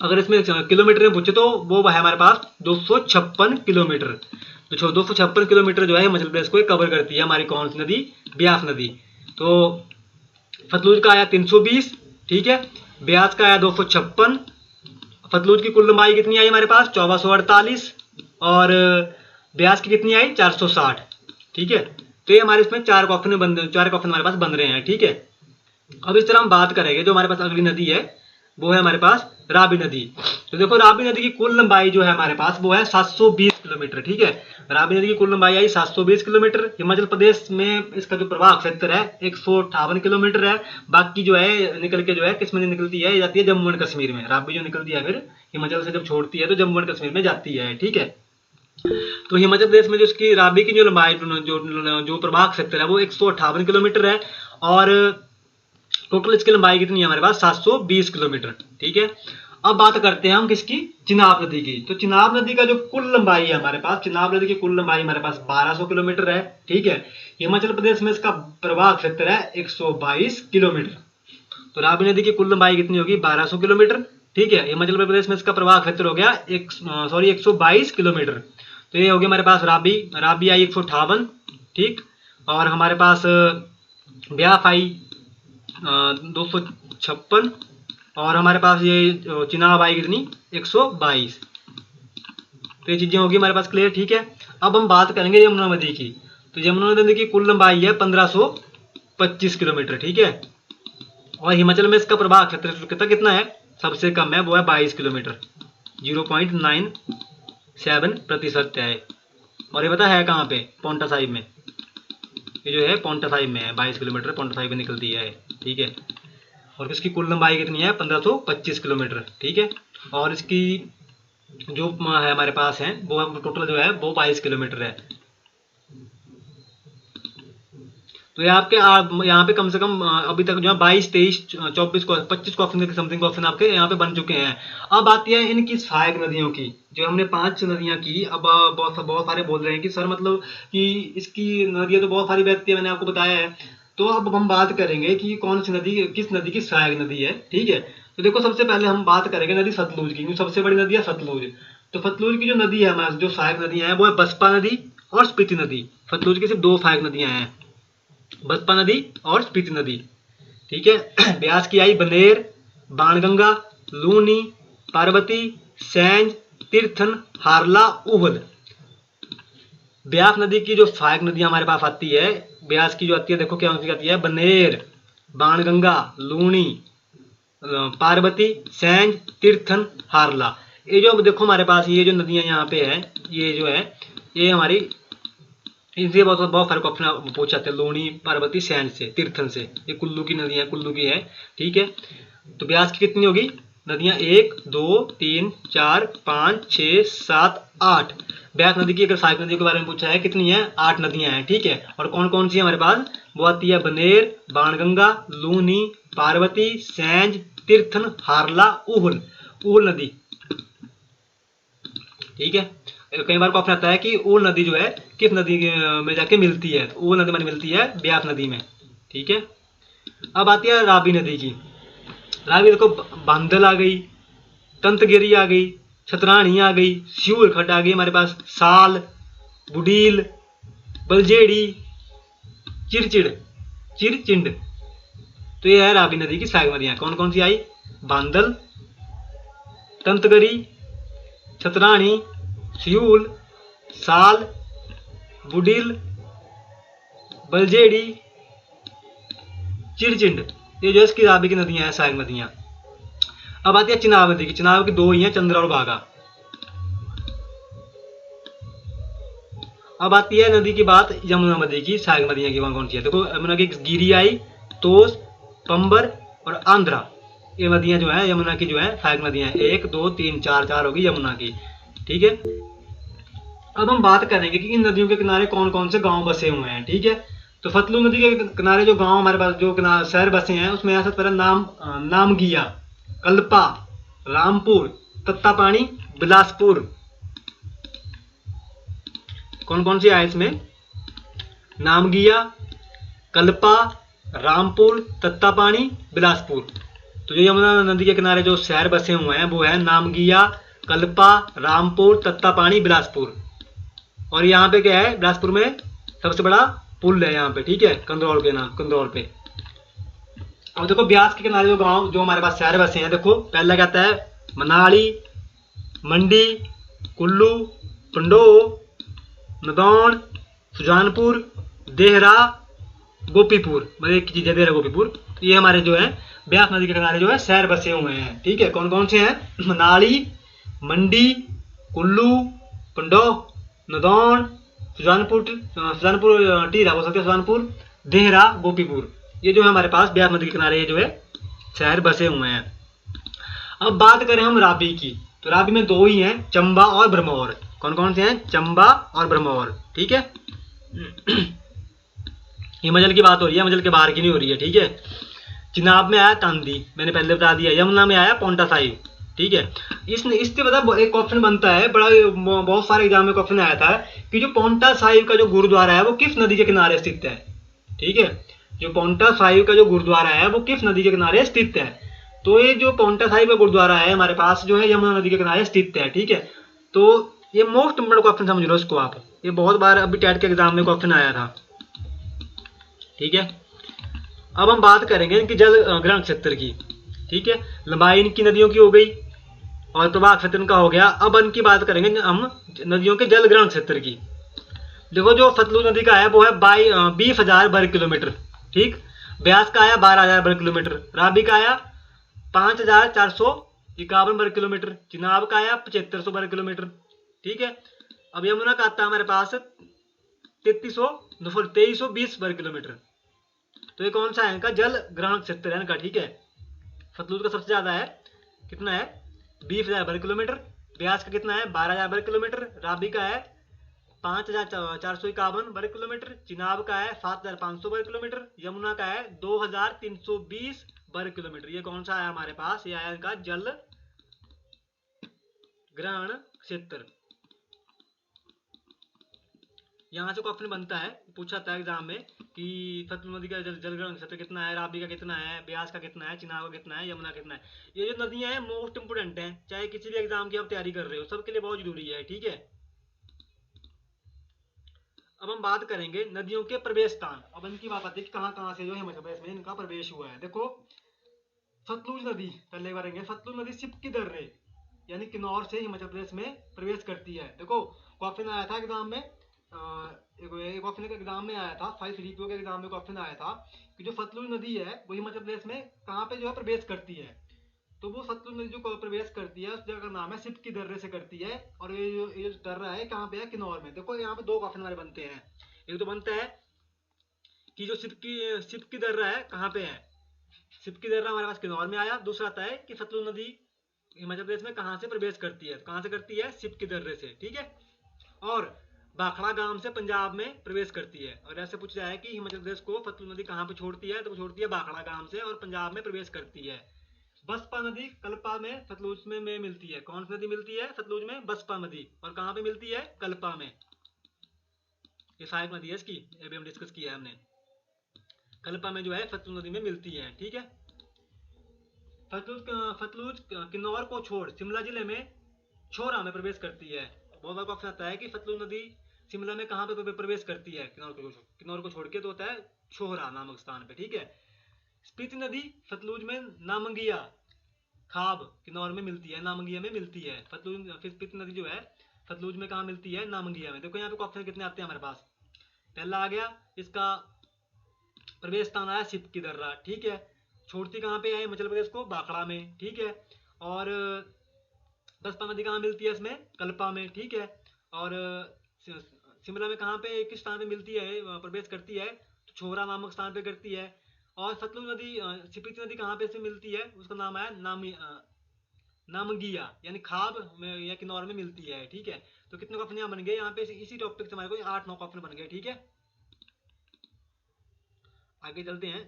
[SPEAKER 1] अगर इसमें किलोमीटर में पूछे तो वो है हमारे पास 256 किलोमीटर। तो 256 किलोमीटर जो है हिमाचल प्रदेश को कवर करती है हमारी कौन सी नदी, ब्यास नदी। तो सतलुज का आया 320, ठीक है, ब्यास का आया 256। सतलुज की कुल लंबाई कितनी आई हमारे पास 1448, और ब्यास की कितनी आई 460, ठीक है। तो ये हमारे इसमें चार क्वेश्चन हमारे पास बन रहे हैं, ठीक है। अब इस तरह हम बात करेंगे जो हमारे पास अगली नदी है वो है हमारे पास रावी नदी। तो देखो रावी नदी की कुल लंबाई जो है हमारे पास वो है 720 किलोमीटर, ठीक है। रावी नदी की कुल लंबाई आई 720 किलोमीटर। हिमाचल प्रदेश में इसका जो प्रभाग क्षेत्र है 158 किलोमीटर है। बाकी जो है निकल के जो है किस में निकलती है, जाती है जम्मू एंड कश्मीर में। रावी जो निकलती है फिर हिमाचल से जब छोड़ती है तो जम्मू एंड कश्मीर में जाती है, ठीक है। तो हिमाचल प्रदेश में जो इसकी रावी की जो लंबाई जो प्रभाग क्षेत्र है वो 158 किलोमीटर है, और टोटल इसकी लंबाई कितनी है हमारे पास 720 किलोमीटर, ठीक है। अब बात करते हैं हम किसकी, चिनाब नदी की। तो चिनाब नदी का जो कुल लंबाई है हमारे पास, चिनाब नदी की कुल लंबाई हमारे पास 1200 किलोमीटर है, ठीक है। हिमाचल प्रदेश में इसका प्रभाग क्षेत्र है 122 किलोमीटर। तो रावी नदी की कुल लंबाई कितनी होगी 1200 किलोमीटर, ठीक है। हिमाचल प्रदेश में इसका प्रभाग क्षेत्र हो गया 122 किलोमीटर। तो ये हो गया हमारे पास रावी आई 158, ठीक, और हमारे पास ब्यास आई 256, और हमारे पास ये चिनाब आई कितनी 122। तो ये चीजें होगी हमारे पास क्लियर, ठीक है। अब हम बात करेंगे यमुना नदी की। तो यमुना नदी की कुल लंबाई है 1525 किलोमीटर, ठीक है, और हिमाचल में इसका प्रभाग क्षेत्र कितना है, सबसे कम है वो है 22 किलोमीटर, 0.97% है। और ये पता है कहाँ पे, पोंटा साहिब में, ये जो है पोंटा साहिब में है, 22 किलोमीटर पोंटा साहिब में निकलती है, ठीक है। और इसकी कुल लंबाई कितनी है 1525 किलोमीटर, ठीक है। और इसकी जो है हमारे पास है वो टोटल जो है वो 22 किलोमीटर है। तो ये आपके यहाँ पे कम से कम अभी तक जो है 22, 23, 24, 25 क्वेश्चन के समथिंग क्वेश्चन आपके यहाँ पे बन चुके हैं। अब आती है इनकी सहायक नदियों की, जो हमने 5 नदियां की। अब बहुत सारे बोल रहे हैं कि सर मतलब कि इसकी नदियां तो बहुत सारी बहती है, मैंने आपको बताया है। तो अब हम बात करेंगे कि कौन सी नदी किस नदी की सहायक नदी है, ठीक है। तो देखो सबसे पहले हम बात करेंगे नदी सतलुज की, क्योंकि सबसे बड़ी नदी है सतलुज। तो सतलुज की जो नदी है हमारे जो सहायक नदियां हैं वो है बसपा नदी और स्पीति नदी। सतलुज की सिर्फ 2 सहायक नदियां हैं, बसपा नदी और स्पीति नदी, ठीक है। ब्यास की आई बनेर, बाणगंगा, लूनी, पार्वती, सैंज, तीर्थन, हारला, उहल। ब्यास नदी की जो सहायक नदियां हमारे पास आती है, ब्यास की जो आती है देखो क्या आती है, बनेर, बाणगंगा, लूनी, पार्वती, सैंज, तीर्थन, हारला। ये जो देखो हमारे पास ये जो नदियां यहाँ पे है, ये जो है ये हमारी इनसे बहुत सारे क्वेश्चन पूछ जाते हैं, लूनी, पार्वती, सैंज से, तीर्थन से। ये कुल्लू की नदियां, कुल्लू की है, ठीक है। तो ब्यास की कितनी होगी नदियां, 1, 2, 3, 4, 5, 6, 7, 8। ब्यास नदी की अगर सहायक नदियों के बारे में पूछा है कितनी है, 8 नदियां हैं, ठीक है। और कौन कौन सी है हमारे पास, वो आती है बनेर, बाणगंगा, लूनी, पार्वती, सैंज, तीर्थन, हारला, उहुल, उहुल नदी। ठीक है, कई बार क्वेश्चन आता है कि उहुल नदी जो है किस नदी में जाके मिलती है, तो उहुल नदी में मिलती है ब्यास नदी में। ठीक है, अब आती है रावी नदी की। रावी देखो, बांदल आ गई, तंतगिरी आ गई, छतरानी आ गई, स्यूर खड्ड आ गई हमारे पास, साल, बुडील, बलजेड़ी, चिड़चिड़, चिरचिंड। तो ये है रावी नदी की सहायक नदियां। कौन कौन सी आई? बांदल, तंतगरी, छतरानी, स्यूल, साल, बुडील, बलजेड़ी, चिड़चिंड। ये जो इसकी रावी की नदियां हैं, सहायक नदियां। अब आती है चिनाब नदी की। चिनाब की दो ही हैं, चंद्रा और बागा। अब आती है नदी की बात यमुना नदी की, सहायक नदियां की कौन कौन सी है। देखो, यमुना की गिरी आई, तोस, पंबर और आंध्रा। ये नदियां जो है यमुना की जो है सहायक नदियां हैं। 1 2 3 4 4 होगी यमुना की। ठीक है, अब हम बात करेंगे कि इन नदियों के किनारे कौन कौन से गांव बसे हुए हैं। ठीक है, तो फतलू नदी के किनारे जो गांव हमारे पास जो शहर बसे हैं, उसमें सबसे पहले नामगिया, कल्पा, रामपुर, तत्तापानी, बिलासपुर। कौन कौन से आए इसमें? नामगिया, कल्पा, रामपुर, तत्तापानी, बिलासपुर। तो जो यमुना नदी के किनारे जो शहर बसे हुए हैं वो है नामगिया, कल्पा, रामपुर, तत्तापानी, बिलासपुर। और यहाँ पे क्या है, बिलासपुर में सबसे बड़ा पुल है यहाँ पे। ठीक है, कंदौल के नाम, कंदौल पे। और देखो, ब्यास के किनारे जो गांव जो हमारे पास शहर बसे हैं, देखो पहला कहता है मनाली, मंडी, कुल्लू, पंडो, नदौन, सुजानपुर, देहरा, गोपीपुर। मतलब एक चीज है देहरा, गोपीपुर। ये हमारे जो है ब्यास नदी के किनारे जो है शहर बसे हुए हैं। ठीक है, कौन कौन से हैं? मनाली, मंडी, कुल्लू, पंडो, नदौन, सुजानपुर, टीरा बोल सकते हैं, सुजानपुर, देहरा, गोपीपुर। ये जो है हमारे पास ब्यास नदी के किनारे ये जो है शहर बसे हुए हैं। अब बात करें हम रावी की, तो रावी में दो ही हैं, चंबा और ब्रह्मौर। कौन कौन से हैं? चंबा और ब्रह्मौर। ठीक है, हिमाचल की बात हो रही है, हिमाचल के बाहर की नहीं हो रही है। ठीक है, चिनाब में आया तांदी, मैंने पहले बता दिया। यमुना में आया पोंटा साहिब। ठीक है, इससे पता एक क्वेश्चन बनता है, बड़ा बहुत सारे एग्जाम में क्वेश्चन आया था कि जो पोंटा साहिब का जो गुरुद्वारा है वो किस नदी के किनारे स्थित है। ठीक है, जो पोंटा साहिब का जो गुरुद्वारा है वो किस नदी के किनारे स्थित है। तो ये जो पोंटा साहिब का गुरुद्वारा है हमारे पास जो है यमुना नदी के किनारे स्थित है। ठीक है, तो ये मोस्ट इंपोर्टेंट क्वेश्चन समझ लो इसको आप, ये बहुत बार अभी टेट के एग्जाम में क्वेश्चन आया था। ठीक है, अब हम बात करेंगे इनकी जल ग्रहण क्षेत्र की। ठीक है, लंबाई इनकी नदियों की हो गई और प्रवाह क्षेत्र इनका हो गया। अब इनकी बात करेंगे हम नदियों के जल ग्रहण क्षेत्र की। देखो, जो सतलुज नदी का है वो है 20,000 वर्ग किलोमीटर। ठीक, ब्यास का आया 12,000 वर्ग किलोमीटर, रावी का आया 5,451 वर्ग किलोमीटर, चिनाब का आया 7500 वर्ग किलोमीटर। ठीक है, अब यमुना का आता है हमारे पास 2320 वर्ग किलोमीटर। तो ये कौन सा है? इनका जल ग्रहण क्षेत्र है इनका। ठीक है, सतलुज का सबसे ज्यादा है, कितना है? 20,000 वर्ग किलोमीटर। ब्यास का कितना है? 12,000 वर्ग किलोमीटर। रावी का है 5,451 वर्ग किलोमीटर। चिनाब का है 7,500 वर्ग किलोमीटर। यमुना का है 2,320 वर्ग किलोमीटर। ये कौन सा है हमारे पास? ये आया इनका जल ग्रहण क्षेत्र। यहाँ से क्वेश्चन बनता है, पूछा था एग्जाम में कि सतलुज नदी का जल ग्रहण क्षेत्र कितना है, रावी का कितना है, ब्यास का कितना है, चिनाब का कितना है, यमुना का कितना है। ये जो नदियां हैं मोस्ट इंपोर्टेंट हैं, चाहे किसी भी एग्जाम की आप तैयारी कर रहे हो, सबके लिए बहुत जरूरी है। ठीक है, अब हम बात करेंगे नदियों के प्रवेश स्थान। अब इनकी बात आती है कि कहाँ कहाँ से जो है हिमाचल प्रदेश में इनका प्रवेश हुआ है। देखो, सतलुज नदी पहले करेंगे। सतलुज नदी सिपकी दर्रे यानी किन्नौर से हिमाचल प्रदेश में प्रवेश करती है। देखो, क्वेश्चन आया था एग्जाम में, क्वेश्चन एग्जाम में आया था, 5 के एग्जाम में क्वेश्चन आया था कि जो सतलुज नदी है वो हिमाचल प्रदेश में कहाँ पे जो है प्रवेश करती है। तो वो सतलुज नदी जो प्रवेश करती है उस जगह का नाम है सिपकी दर्रे से करती है। और ये जो दर्रा है कहाँ पे है? किन्नौर में। देखो, यहाँ पे दो क्वेश्चन हमारे बनते हैं। एक तो बनता है कि जो सिपकी दर्रा है कहाँ पे है? सिपकी दर्रा हमारे पास किन्नौर में आया। दूसरा आता है कि सतलुज नदी हिमाचल प्रदेश में कहाँ से प्रवेश करती है? कहाँ से करती है? सिपकी दर्रे से। ठीक है, और भाखड़ा गांव से पंजाब में प्रवेश करती है। और ऐसे पूछा जाए कि हिमाचल प्रदेश को सतलुज नदी कहाँ पे छोड़ती है, तो वो छोड़ती है भाखड़ा गांव से और पंजाब में प्रवेश करती है। बसपा नदी कल्पा में सतलुज में मिलती है। कौन सी नदी मिलती है सतलुज में? बसपा नदी। और कहाँ पे मिलती है? कल्पा में। ये सहायक नदी है इसकी, अभी हम डिस्कस किया है हमने। कल्पा में जो है सतलुज नदी में मिलती है। ठीक है। सतलुज किन्नौर को छोड़ शिमला जिले में छोरा में प्रवेश करती है। बहुत बार क्वेश्चन आता है कि सतलुज नदी शिमला में कहाँ पे प्रवेश करती है? किन्नौर को छोड़ के तो होता है छोरा नामक स्थान पे। ठीक है। स्पीति नदी सतलुज में नामंगिया खाब किन्नौर में मिलती है, नामंगिया में मिलती है। सतलुज स्पीति नदी जो है सतलुज में कहाँ मिलती है? नामंगिया में। देखो यहाँ पे क्वेश्चन कितने आते हैं हमारे पास। पहला आ गया इसका प्रवेश स्थान आया सिप की दर्रा। ठीक है। छोड़ती कहाँ पे है? हिमाचल प्रदेश को बाखड़ा में। ठीक है। और बसपा नदी कहाँ मिलती है? इसमें कल्पा में। ठीक है। और शिमला में कहाँ पे किस स्थान पे मिलती है प्रवेश करती है? तो छोरा नामक स्थान पे करती है। और सतलुज नदी स्पीति नदी कहाँ पे से मिलती है? उसका नाम है नामंगिया यानी खाब में या किन्नौर में मिलती है। ठीक है। तो कितने क्वेश्चन यहाँ बन गए यहाँ पे इसी टॉपिक से हमारे को 8-9 क्वेश्चन बन गए। ठीक है। आगे चलते हैं।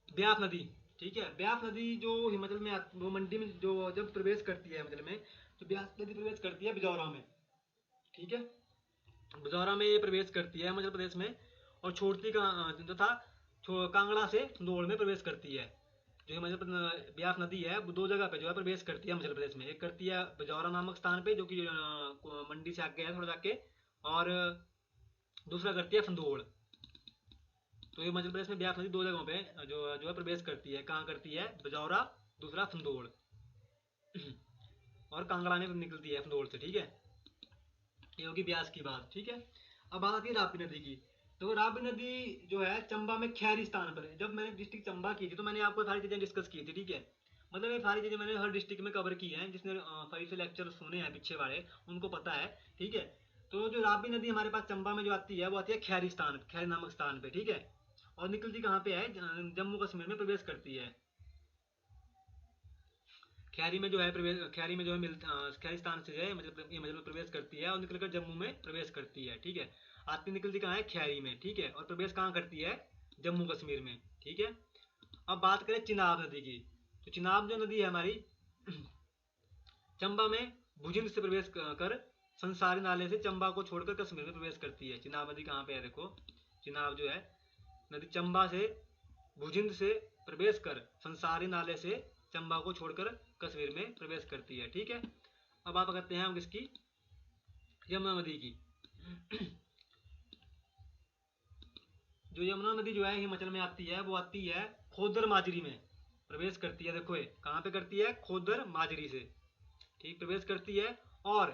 [SPEAKER 1] ब्यास नदी। ठीक है। ब्यास नदी जो हिमाचल में वो मंडी में जो जब प्रवेश करती है हिमाचल में, तो ब्यास नदी प्रवेश करती है बिजौरा में। ठीक है। बिजौरा में ये प्रवेश करती है हिमाचल प्रदेश में। और छोड़ती तथा कांगड़ा से संदोड़ में प्रवेश करती है। जो हिमाचल ब्यास नदी है वो 2 जगह पे जो है प्रवेश करती है हिमाचल प्रदेश में। एक करती है बिजौरा नामक स्थान पे जो कि मंडी से आगे है थोड़ा जाके, और दूसरा करती है संदोड़। तो ये मध्य प्रदेश में ब्यास नदी 2 जगहों पे जो है प्रवेश करती है। कहाँ करती है? बिजौरा, दूसरा संदोड़। और कांगड़ा में निकलती है संदोड़ से। ठीक है। ये होगी ब्यास की बात। ठीक है। अब बात आती है राप्ती नदी की। तो राप्ती नदी जो है चंबा में खैरी स्थान पर है। जब मैंने डिस्ट्रिक्ट चंबा की थी तो मैंने आपको सारी चीजें डिस्कस की थी। ठीक है। मतलब ये सारी चीजें मैंने हर डिस्ट्रिक्ट में कवर की हैं। जिसने सही से लेक्चर सुने हैं पीछे वाले उनको पता है। ठीक है। तो जो राप्ती नदी हमारे पास चंबा में जो आती है वो आती है खैरी स्थान, खैरी नामक स्थान पे। ठीक है। और निकलती कहाँ पे है? जम्मू कश्मीर में प्रवेश करती है। खैरी में जो है खैरी में जो है खैरी स्थान से जो है मतलब ये मतलब प्रवेश करती है और निकलकर जम्मू में प्रवेश करती है। ठीक है। आती निकलती कहाँ है? खैरी में। ठीक है। और प्रवेश कहाँ करती है? जम्मू कश्मीर में। ठीक है। अब बात करें चिनाब नदी की। तो चिनाब जो नदी है हमारी चंबा में भुजिंद से प्रवेश कर संसारी नाले से चंबा को छोड़कर कश्मीर में प्रवेश करती है। चिनाब नदी कहाँ पे है? देखो चिनाब जो है नदी चंबा से भुजिंद से प्रवेश कर संसारी नाले से चंबा को छोड़कर कश्मीर में प्रवेश करती है। ठीक है। अब बात करते हैं हम किसकी? यमुना नदी की। जो यमुना नदी जो है हिमाचल में आती है वो आती है खोदर माजरी में प्रवेश करती है। देखो ये कहाँ पे करती है? खोदर माजरी से। ठीक प्रवेश करती है। और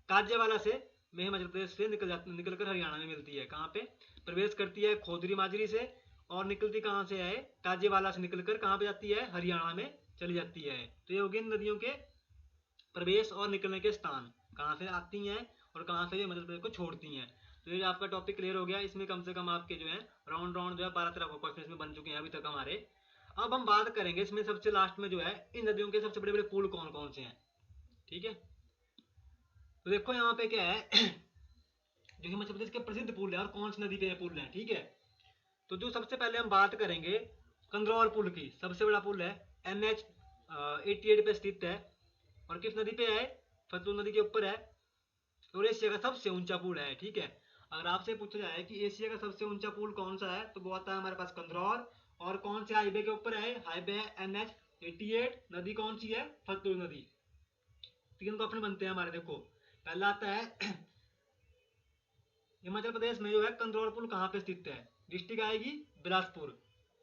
[SPEAKER 1] काजेवाला से में हिमाचल प्रदेश से निकलकर हरियाणा में मिलती है। कहाँ पे प्रवेश करती है? खोदरी माजरी से। और निकलती कहाँ से है? काजेवाला से निकलकर कहाँ पे जाती है? हरियाणा में चली जाती है। तो ये हो गए नदियों के प्रवेश और निकलने के स्थान, कहाँ से आती हैं और कहाँ से ये मध्य प्रदेश को छोड़ती हैं। तो ये आपका टॉपिक क्लियर हो गया। इसमें कम से कम आपके जो है राउंड जो है 12-13 क्वेश्चन इसमें बन चुके हैं अभी तक हमारे। अब हम बात करेंगे इसमें सबसे लास्ट में जो है इन नदियों के सबसे बड़े बड़े पुल कौन कौन से हैं। ठीक है। तो देखो यहाँ पे क्या है जो हिमाचल प्रदेश के प्रसिद्ध पुल है और कौन सी नदी पे पुल है। ठीक है। तो जो सबसे पहले हम बात करेंगे कंदरौर पुल की। सबसे बड़ा पुल है NH 88 पे स्थित है। और किस नदी पे है? सतलुज नदी के ऊपर है। और एशिया का सबसे ऊंचा पुल है। ठीक है। अगर आपसे पूछा जाए कि एशिया का सबसे ऊंचा पुल कौन सा है तो वो आता है हमारे पास कंदरौर। और कौन से हाईवे के ऊपर है? हाईवे है NH 88। नदी कौन सी है? सतलुज नदी। 3 क्वेश्चन बनते हैं हमारे। देखो पहला आता है हिमाचल प्रदेश में जो है कंदरौर पुल कहाँ पे स्थित है? डिस्ट्रिक्ट आएगी बिलासपुर।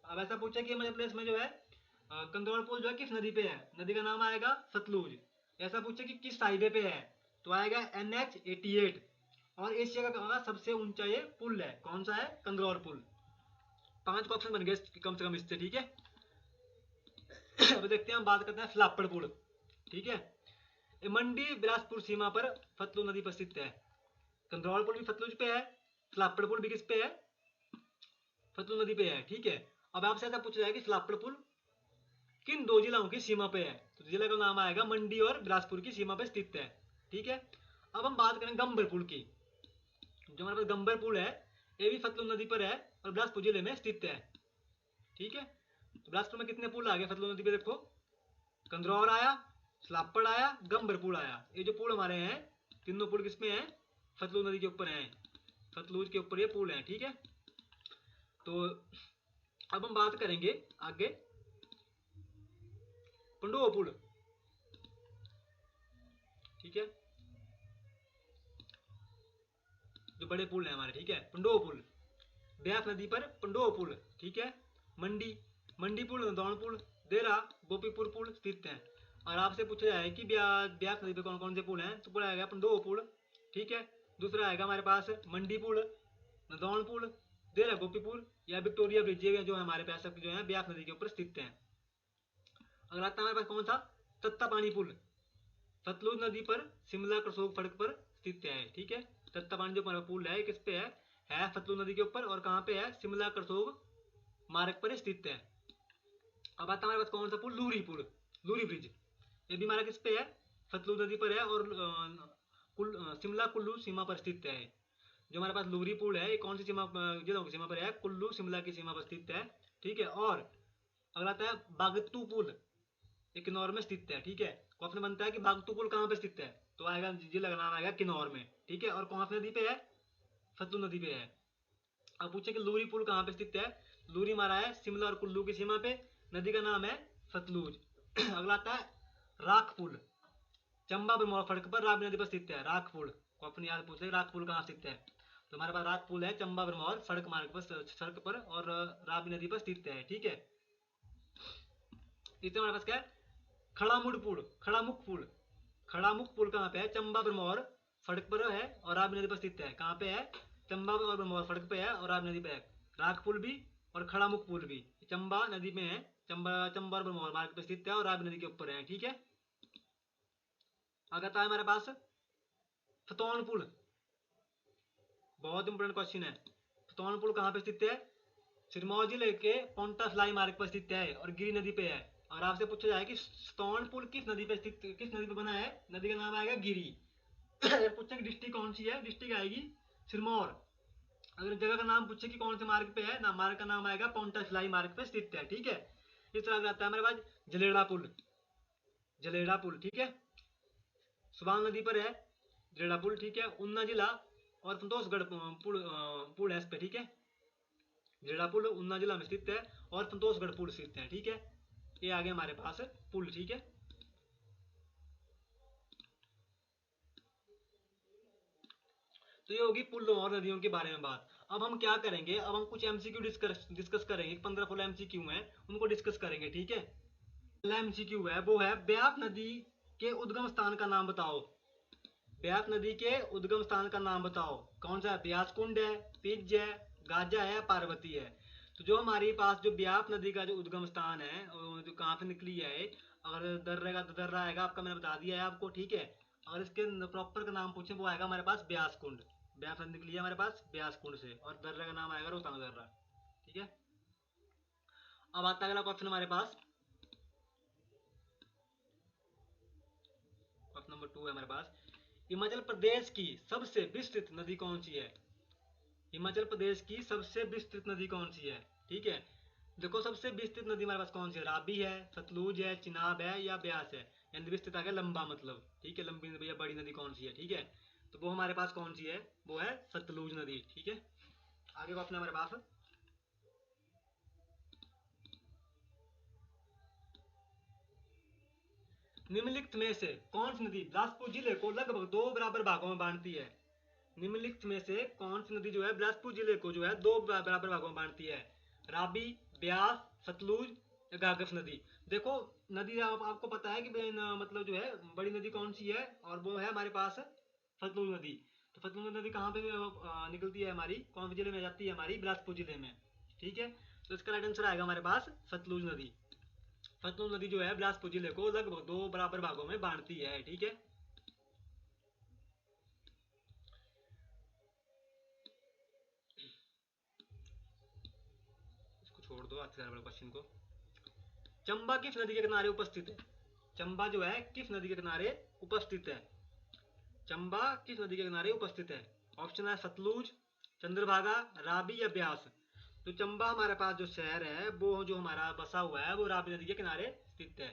[SPEAKER 1] अब ऐसा पूछा कि हिमाचल प्रदेश में जो है कंदरौर पुल जो है किस नदी पे है? नदी का नाम आएगा सतलुज। ऐसा पूछे कि किस हाईवे पे है तो आएगा NH 88। और एशिया का सबसे ऊंचा ये पुल है। कौन सा है? कंदरौर पुल। 5 क्वेश्चन बन गए कम से कम इससे। ठीक है। अब देखते हैं हम बात करते हैं सलापड़ पुल। ठीक है। ये मंडी बिलासपुर सीमा पर सतलुज नदी पर स्थित है। कंदरौर पुल भी सतलुज पे है, सलापड़ पुल भी किस पे है? सतलुज नदी पे है। ठीक है। अब आपसे ऐसा पूछा जाएगा कि सलापड़ पुल किन 2 जिलों की सीमा पे है? तो जिला का नाम आएगा मंडी और बिलासपुर की सीमा पे स्थित है। ठीक है। अब हम बात करें गंबर पुल की। जो हमारे पास गंबर पुल है ये भी सतलुज नदी पर है और बिलासपुर जिले में स्थित है। ठीक है। तो बिलासपुर में कितने पुल आ गए सतलुज नदी पे? देखो, कंदरौर आया, सलापड़ आया, गंभीर पुल आया। ये जो पुल हमारे हैं, तीनों पुल किसमें हैं? सतलुज नदी के ऊपर हैं। सतलुज के ऊपर ये पुल हैं, ठीक है। तो अब हम बात करेंगे आगे पंडोह पुल, ठीक है, जो बड़े पुल हैं हमारे, ठीक है। पंडोह पुल, ब्यास नदी पर पंडोह पुल, ठीक है। मंडी पुल, नदौन पुल, देरा, गोपीपुर पुल स्थित हैं। और आपसे पूछा जाए कि ब्यास नदी पर कौन कौन से पुल हैं, तो पुल आएगा पंडोह पुल, ठीक है। दूसरा आएगा हमारे पास मंडी पुल, नदौन पुल, देरा गोपीपुर या विक्टोरिया ब्रिज, जो हमारे पास जो है ब्यास नदी के ऊपर स्थित हैं। अगर आता है हमारे पास कौन सा? तत्तापानी पुल, सतलुज नदी पर शिमला करसोग सड़क पर स्थित है, ठीक है। तत्तापानी जो पुल है किस पे है सतलुज नदी के ऊपर, और कहाँ पे है? शिमला करसोग मार्ग पर स्थित है। अब आता है हमारे पास कौन सा पुल? Lurie bridge. ये भी हमारा किस पे है? सतलुज नदी पर है और शिमला कुल्लू सीमा पर स्थित है। जो हमारे पास लूरी पुल है, ये कौन सी सीमा, जिलों की सीमा पर है? कुल्लू शिमला की सीमा पर स्थित है, ठीक है। और अगला आता है बागतू पुल, ये किन्नौर में स्थित है, ठीक है। क्वेश्चन बनता है कि बागतू पुल कहाँ पे स्थित है, तो आएगा जिला का नाम आएगा किन्नौर में, ठीक है। और कौन सी नदी पे है? सतलुज नदी पे है। अब पूछे कि लूरी पुल कहाँ पे स्थित है? लूरी हमारा है शिमला और कुल्लू की सीमा पे, नदी का नाम है सतलुज। अगला आता है राख पुल, चंबा बरमौर सड़क पर रावी नदी पर स्थित है। राख पुल, क्वेश्चन याद पूछ ले, राख पुल कहाँ स्थित है, तो हमारे पास राख पुल है चंबा बरमौर सड़क पर और रावी नदी पर स्थित है, ठीक है। इससे हमारे पास क्या है? खड़ामुख पुल कहाँ पे है? चंबा बरमौर सड़क पर है और रावी नदी पर स्थित है। कहाँ पे है? चंबा और बरमौर सड़क पे है और रावी नदी पे है। राख पुल भी और खड़ामुख पुल भी चंबा नदी में है, चंबा और बरमौर मार्ग पे स्थित है और रावी नदी के ऊपर है, ठीक है। अगर आता है हमारे पास फतौन पुल, बहुत इंपोर्टेंट क्वेश्चन है। फतौन पुल कहाँ पे स्थित है? सिरमौर जिले के पोंटा सलाई मार्ग पर स्थित है और गिरी नदी पे है। और आपसे पूछा जाए कि फतौन पुल किस नदी पे बना है, नदी का नाम आएगा गिरी। अगर पूछे कि डिस्ट्रिक्ट कौन सी है, डिस्ट्रिक्ट आएगी सिरमौर। अगर जगह का नाम पूछे कि कौन से मार्ग पे है ना, मार्ग का नाम आएगा पोंटा सलाई मार्ग पे स्थित है, ठीक है। इस तरह आता है हमारे पास जलेड़ा पुल, ठीक है, सुबान नदी पर है जलेड़ा पुल, ठीक है। उन्ना जिला और संतोषगढ़ पुल है इस पे, ठीक है। जलेड़ा पुल उन्ना जिला में स्थित है और संतोषगढ़ पुल स्थित है, ठीक है। ये आ गए हमारे पास पुल, ठीक है। तो ये होगी पुलों और नदियों के बारे में बात। अब हम क्या करेंगे, अब हम कुछ एमसीक्यू डिस्कस करेंगे। 15 एमसीक्यू हैं, उनको डिस्कस करेंगे, ठीक है। पहला एमसीक्यू है वो है ब्यास नदी के उद्गम स्थान का नाम बताओ। ब्यास नदी के उद्गम स्थान का नाम बताओ। कौन सा है? ब्यास कुंड है, पिज है, गाजा है, पार्वती है। तो जो हमारे पास जो ब्यास नदी का जो उद्गम स्थान है, जो कहाँ से निकली है, अगर दर्रा का तो दर्रा आएगा आपका, मैंने बता दिया है आपको, ठीक है। अगर इसके प्रॉपर का नाम पूछे वो आएगा हमारे पास ब्यास कुंड। ब्यास नदी निकली है हमारे पास ब्यास कुंड से, और दर्रा का नाम आएगा रोहतांग दर्रा, ठीक है। अब आता है अगला क्वेश्चन हमारे पास, क्वेश्चन नंबर 2 है हमारे पास। हिमाचल प्रदेश की सबसे विस्तृत नदी कौन सी है? हिमाचल प्रदेश की सबसे विस्तृत नदी कौन सी है, ठीक है। देखो, सबसे विस्तृत नदी हमारे पास कौन सी है? रावी है, सतलुज है, चिनाब है या ब्यास है। यानी विस्तृत आ गया लंबा, मतलब, ठीक है। लंबी भैया बड़ी नदी कौन सी है, ठीक है। तो वो हमारे पास कौन सी है? वो है सतलुज नदी, ठीक है। आगे क्वेश्चन हमारे पास, निम्नलिखित में से कौन सी नदी बिलासपुर जिले को लगभग 2 बराबर भागों में बांटती है? निम्नलिखित में से कौन सी नदी जो है बिलासपुर जिले को जो है 2 बराबर भागों में बांटती है? रावी, ब्यास, सतलुज या गागस नदी। देखो, नदी आपको पता है कि मतलब जो है बड़ी नदी कौन सी है, और वो है हमारे पास सतलुज नदी। तो सतलुज नदी कहाँ पे निकलती है हमारी, कौन से जिले में जाती है हमारी? बिलासपुर जिले में, ठीक है। तो इसका राइट आंसर आएगा हमारे पास सतलुज नदी। सतलुज नदी जो है बिलासपुर जिले को लगभग 2 बराबर भागों में बांटती है, ठीक है। इसको छोड़ दो आज वाले क्वेश्चन को। चंबा किस नदी के किनारे उपस्थित है? चंबा जो है किस नदी के किनारे उपस्थित है? चंबा किस नदी के किनारे उपस्थित है? ऑप्शन है सतलुज, चंद्रभागा, रावी या ब्यास। तो चंबा हमारे पास जो शहर है वो जो हमारा बसा हुआ है वो रावी नदी के किनारे स्थित है।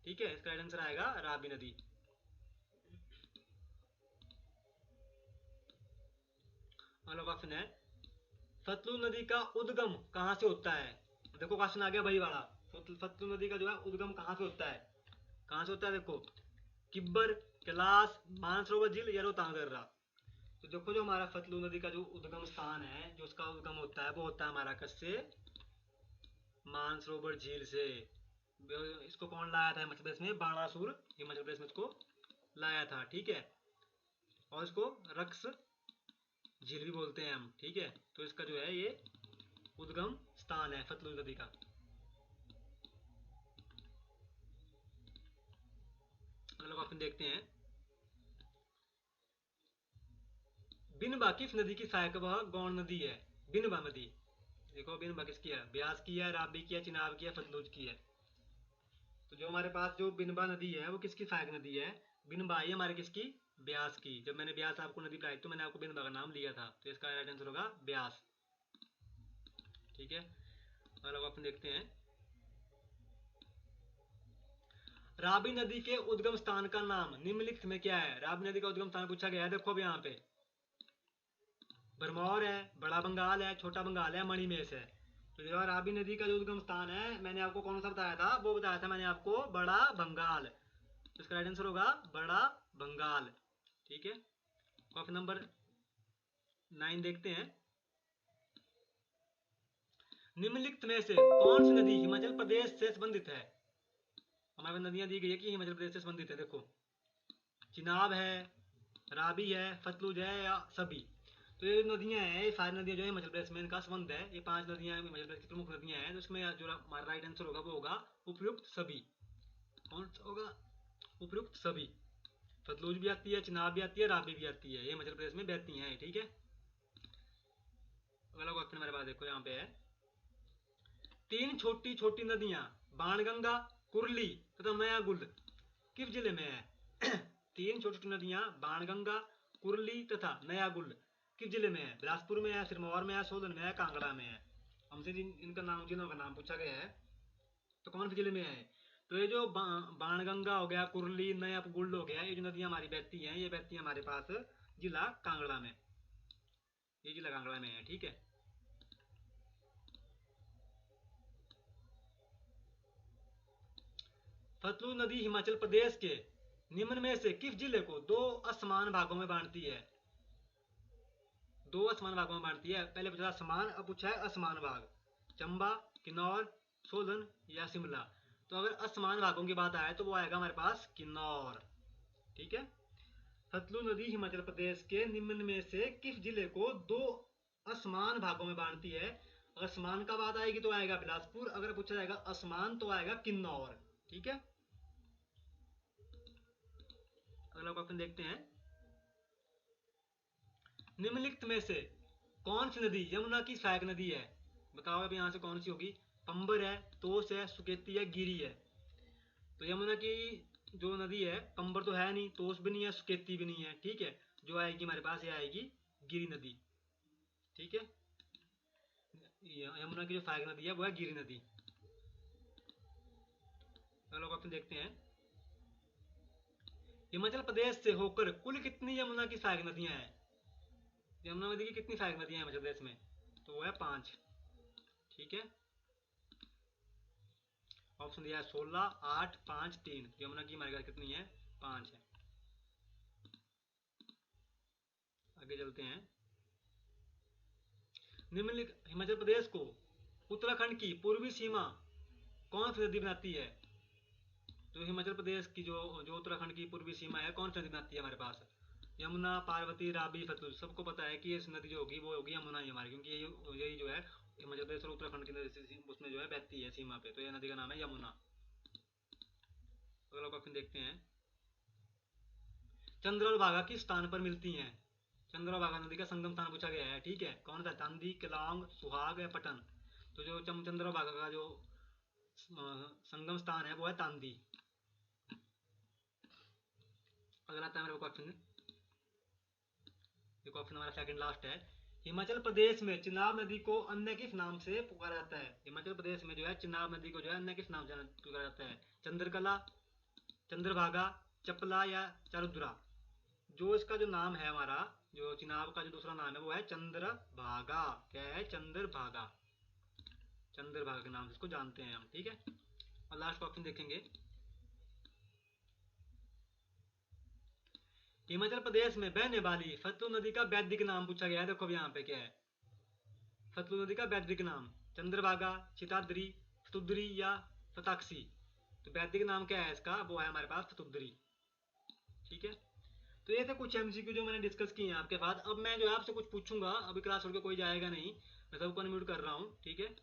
[SPEAKER 1] ठीक है, इसका राइट आंसर आएगा रावी नदी। अगला क्वेश्चन है सतलुज नदी का उद्गम कहाँ से होता है। देखो क्वेश्चन आ गया वही वाला, सतलुज नदी का जो है उद्गम कहाँ से होता है, कहाँ से होता है देखो, किब्बर, कैलाश, मानसरोवर झील या रोहतांग दर्रा। तो देखो जो हमारा सतलुज नदी का जो उद्गम स्थान है, जो उसका उद्गम होता है वो होता है हमारा कस से, मानसरोवर झील से। इसको कौन लाया था हिमाचल प्रदेश में, बाणासुर हिमाचल प्रदेश में इसको लाया था। ठीक है, और इसको रक्स झील भी बोलते हैं हम। ठीक है, तो इसका जो है ये उद्गम स्थान है सतलुज नदी का। अगला क्वेश्चन देखते हैं, बिनबा किस नदी की सहायक वह गौण नदी है। बिनबा नदी, देखो बिनबा किसकी है, ब्यास की है, रावी की है, चिनाब की है, सतलुज की है। तो जो हमारे पास जो बिनबा नदी है वो किसकी सहायक नदी है, बिनबा ही हमारे किसकी, ब्यास की। जब मैंने ब्यास आपको नदी बताई तो मैंने आपको बिनबा का नाम लिया था, तो इसका राइट आंसर होगा ब्यास। ठीक है, अगला क्वेश्चन देखते हैं, रावी नदी के उद्गम स्थान का नाम निम्नलिखित में क्या है। रावी नदी का उद्गम स्थान पूछा गया है, देखो अब यहाँ पे भरमौर है, बड़ा बंगाल है, छोटा बंगाल है, मणिमेश है। तो जो रावी नदी का जो उद्गम स्थान है मैंने आपको कौन सा बताया था, वो बताया था मैंने आपको बड़ा बंगाल। तो इसका राइट आंसर होगा बड़ा बंगाल। ठीक है, क्वेश्चन नंबर 9 देखते हैं, निम्नलिखित में से कौन सी नदी हिमाचल प्रदेश से संबंधित है। हमारे पास नदियां दी गई है कि हिमाचल प्रदेश से संबंधित है। देखो चिनाब है, रावी है, सतलुज है या सभी। तो ये नदियां हैं, ये सारी नदियां जो है हिमाचल प्रदेश में इनका संबंध है। ये 5 नदियां हिमाचल प्रदेश की प्रमुख नदियां हैं। तो इसमें जो हमारा राइट आंसर होगा वो होगा उपयुक्त सभी। कौन सा होगा, उपयुक्त सभी। सतलुज भी आती है, चिनाब भी आती है, रावी भी आती है, ये हिमाचल प्रदेश में बहती हैं। ठीक है, अगला क्वेश्चन हमारे पास देखो यहाँ पे है, 3 छोटी छोटी नदियां बाणगंगा, कुरली तथा नयागुल किस जिले में है। 3 छोटी छोटी नदियां बाणगंगा, कुरली तथा नयागुल किस जिले में है। बिलासपुर में है, सिरमौर में है, सोलन में है, कांगड़ा में है। हमसे इनका नाम, जिलों का नाम पूछा गया है, तो कौन से जिले में है। तो ये जो बाणगंगा हो गया, कुरली, नयागुल हो गया, ये जो नदियां हमारी बहती हैं ये बहती हैं हमारे पास जिला कांगड़ा में, ये जिला कांगड़ा में है। ठीक है, सतलुज नदी हिमाचल प्रदेश के निम्न में से किस जिले को 2 असमान भागों में बांटती है। 2 असमान भागों में बांटती है। पहले पूछा समान, अब पूछा है असमान भाग, चंबा, किन्नौर, सोलन या शिमला। तो अगर असमान भागों की बात आए तो वो आएगा हमारे पास किन्नौर। ठीक है, सतलुज नदी हिमाचल प्रदेश के निम्न में से किस जिले को 2 असमान भागों में बांटती है। अगर समान का बात आएगी तो आएगा बिलासपुर, अगर पूछा जाएगा असमान तो आएगा किन्नौर। ठीक है, अगला क्वेश्चन देखते हैं, निम्नलिखित में से कौन सी नदी यमुना की सहायक नदी है। बताओ अब यहां से कौन सी होगी, पंबर है, तोश है, सुकेती है, गिरी है। तो यमुना की जो नदी है, पंबर तो है नहीं, तोश भी नहीं है, सुकेती भी नहीं है। ठीक है, जो आएगी हमारे पास ये आएगी गिरी नदी। ठीक है, यमुना की जो सहायक नदी है वो है गिरी नदी। अगला क्वेश्चन देखते हैं, हिमाचल प्रदेश से होकर कुल कितनी यमुना की सहायक नदियां हैं। यमुना नदी की कितनी सहायक नदियां हैं हिमाचल प्रदेश में, तो वो है 5। ठीक है, ऑप्शन दिया है 16, 8, 5, 3। यमुना की हमारे पास कितनी है, 5 है। आगे चलते हैं, निम्नलिखित हिमाचल प्रदेश को उत्तराखंड की पूर्वी सीमा कौन सी नदी बनाती है। तो हिमाचल प्रदेश की जो जो उत्तराखंड की पूर्वी सीमा है कौन सी नदी बनाती है हमारे पास, यमुना, पार्वती, रावी, सतलुज। सबको पता है कि इस नदी जो होगी वो होगी यमुना ही हमारी, क्योंकि यही जो है हिमाचल प्रदेश और उत्तराखंड की नदी उसमें जो है बहती है सीमा पे, तो यह नदी का नाम है यमुना। अगला क्वेश्चन देखते हैं, चंद्र और भागा किस स्थान पर मिलती हैं। चंद्र और भागा नदी का संगम स्थान पूछा गया है। ठीक है, कौन सा, तांदी, केलांग, सुहाग या पटन। तो जो चंद्र और भागा का जो संगम स्थान है वो है तांदी। अगला आता है मेरा क्वेश्चन, ये क्वेश्चन हमारा सेकंड लास्ट है, हिमाचल प्रदेश में चिनाब नदी को अन्य किस नाम से पुकारा जाता है? हिमाचल प्रदेश में जो है चिनाब नदी को जो है अन्य किस नाम से पुकारा जाता है? चंद्रकला, चंद्रभागा, चपला या चारुद्रा? जो इसका जो नाम है हमारा, जो चिनाब का जो दूसरा नाम है वो है चंद्रभागा। क्या है? चंद्रभागा। चंद्रभागा के नाम से इसको जानते हैं हम। ठीक है, और लास्ट ऑप्शन देखेंगे। हिमाचल प्रदेश में बहने वाली सतलुज नदी का वैदिक नाम पूछा गया है। देखो अब यहाँ पे क्या है, सतलुज नदी का वैदिक नाम चंद्रभागा, चिताद्री, सतुद्री या शताक्षी? तो वैदिक नाम क्या है इसका? वो है हमारे पास सतुद्री। ठीक है, तो ये थे कुछ एमसीक्यू जो मैंने डिस्कस किए हैं आपके साथ। अब मैं जो है आपसे कुछ पूछूंगा, अभी क्लास छोड़ के कोई जाएगा नहीं, मैं सबको अनम्यूट कर रहा हूँ। ठीक है।